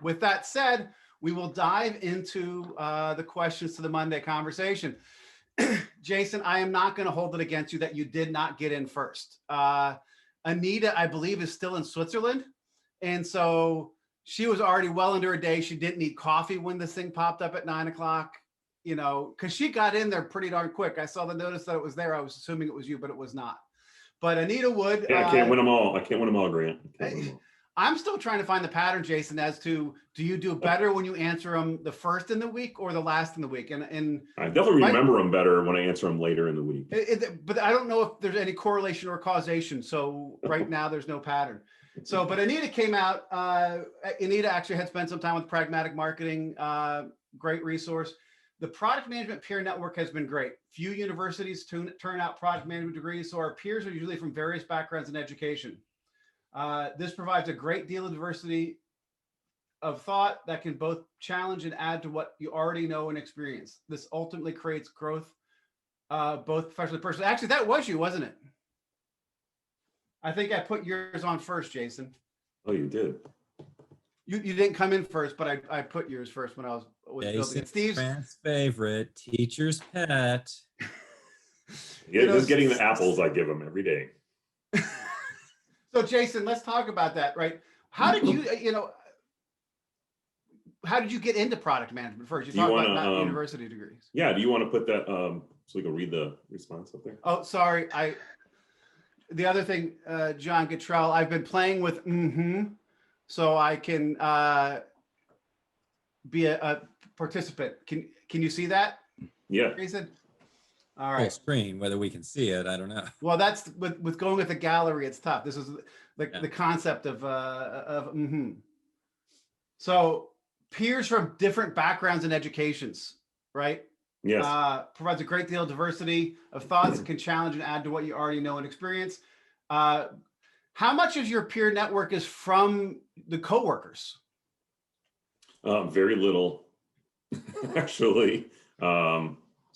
with that said, we will dive into the questions to the Monday conversation. Jason, I am not going to hold it against you that you did not get in first. Anita, I believe, is still in Switzerland. And so she was already well into her day. She didn't need coffee when this thing popped up at 9 o'clock, because she got in there pretty darn quick. I saw the notice that it was there. I was assuming it was you, but it was not. But Anita Wood. Yeah, I can't win them all. I can't win them all, Grant. I'm still trying to find the pattern, Jason, as to do you do better when you answer them the first in the week or the last in the week? And I definitely remember them better when I answer them later in the week. But I don't know if there's any correlation or causation. So right now there's no pattern. So, but Anita came out. Anita actually had spent some time with Pragmatic Marketing. Great resource. The Product Management Peer Network has been great. Few universities turn out product management degrees, so our peers are usually from various backgrounds in education. This provides a great deal of diversity of thought that can both challenge and add to what you already know and experience. This ultimately creates growth, both professionally and personally. Actually, that was you, wasn't it? I think I put yours on first, Jason. Oh, you did. You didn't come in first, but I put yours first when I was building it. Steve's Grant's favorite, teacher's pet. Yeah, just getting the apples I give him every day. So Jason, let's talk about that, right? How did you, how did you get into product management first? You talked about not university degrees. Yeah, do you want to put that so we can read the response up there? Oh, sorry. The other thing, John Guttrell, I've been playing with so I can be a participant. Can you see that? Yeah. Jason? All right. Full screen, whether we can see it, I don't know. Well, that's with going with the gallery, it's tough. This is the concept of So peers from different backgrounds and educations, right? Yes. Provides a great deal of diversity of thoughts that can challenge and add to what you already know and experience. How much of your peer network is from the coworkers? Very little, actually.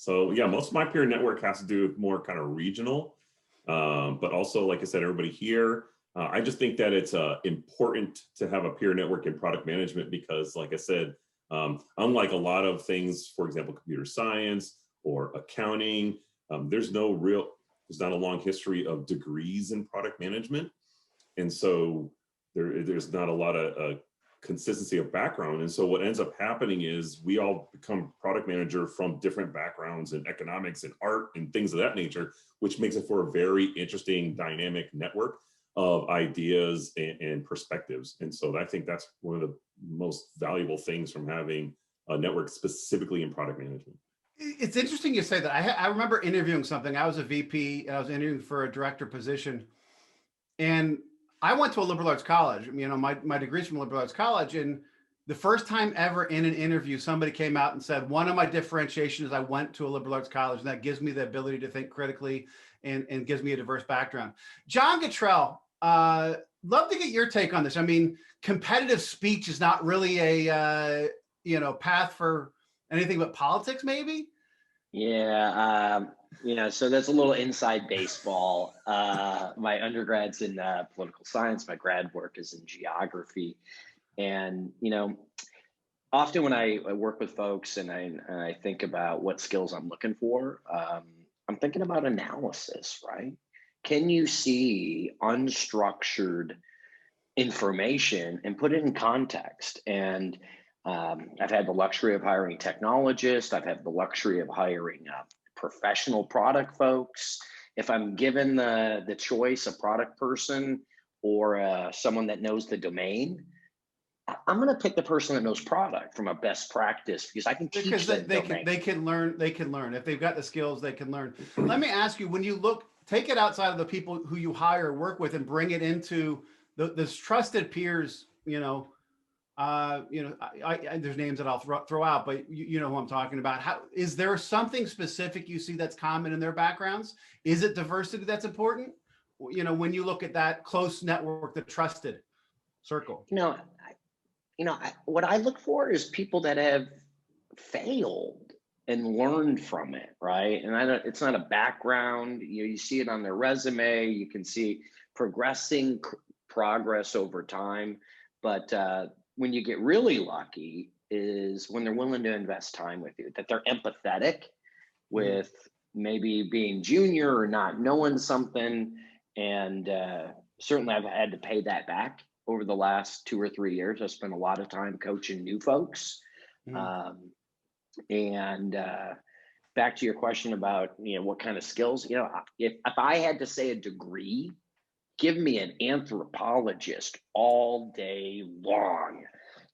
So yeah, most of my peer network has to do with more kind of regional, but also, like I said, everybody here. I just think that it's important to have a peer network in product management because, like I said, unlike a lot of things, for example, computer science or accounting, there's not a long history of degrees in product management. And so there's not a lot of consistency of background. And so what ends up happening is we all become product manager from different backgrounds in economics and art and things of that nature, which makes it for a very interesting dynamic network of ideas and perspectives. And so I think that's one of the most valuable things from having a network specifically in product management. It's interesting you say that. I remember interviewing something. I was a VP and I was interviewing for a director position. And I went to a liberal arts college. My degree's from liberal arts college. And the first time ever in an interview, somebody came out and said, one of my differentiations is I went to a liberal arts college, and that gives me the ability to think critically and gives me a diverse background. John Guttrell, love to get your take on this. I mean, competitive speech is not really a, path for anything but politics, maybe? Yeah, so that's a little inside baseball. My undergrad's in political science. My grad work is in geography. And, often when I work with folks and I think about what skills I'm looking for, I'm thinking about analysis, right? Can you see unstructured information and put it in context? And I've had the luxury of hiring technologists. I've had the luxury of hiring professional product folks. If I'm given the choice, a product person or someone that knows the domain, I'm going to pick the person that knows product from a best practice because I can teach them. They can learn. They can learn. If they've got the skills, they can learn. Let me ask you: when you take it outside of the people who you hire, work with, and bring it into this trusted peers, there's names that I'll throw out, but you know who I'm talking about. How is there something specific you see that's common in their backgrounds? Is it diversity that's important? When you look at that close network, the trusted circle. What I look for is people that have failed and learned from it, right? And it's not a background. You see it on their resume. You can see progress over time. But when you get really lucky is when they're willing to invest time with you, that they're empathetic with maybe being junior or not knowing something. And certainly I've had to pay that back over the last 2 or 3 years. I spent a lot of time coaching new folks. And back to your question about, what kind of skills, if I had to say a degree, give me an anthropologist all day long,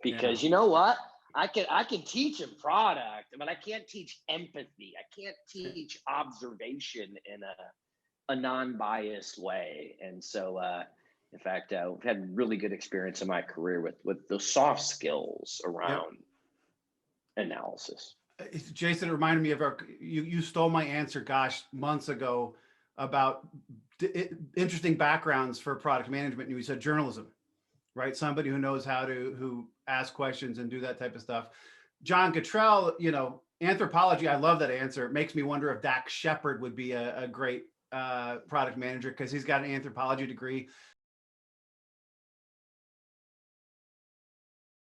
because you know what? I can teach a product, but I can't teach empathy. I can't teach observation in a non-biased way. And so, in fact, we've had really good experience in my career with the soft skills around analysis. Jason, it reminded me of you stole my answer, gosh, months ago about interesting backgrounds for product management. And you said journalism, right? Somebody who knows how to, who ask questions and do that type of stuff. John Cottrell, anthropology, I love that answer. It makes me wonder if Dax Shepard would be a great product manager, because he's got an anthropology degree.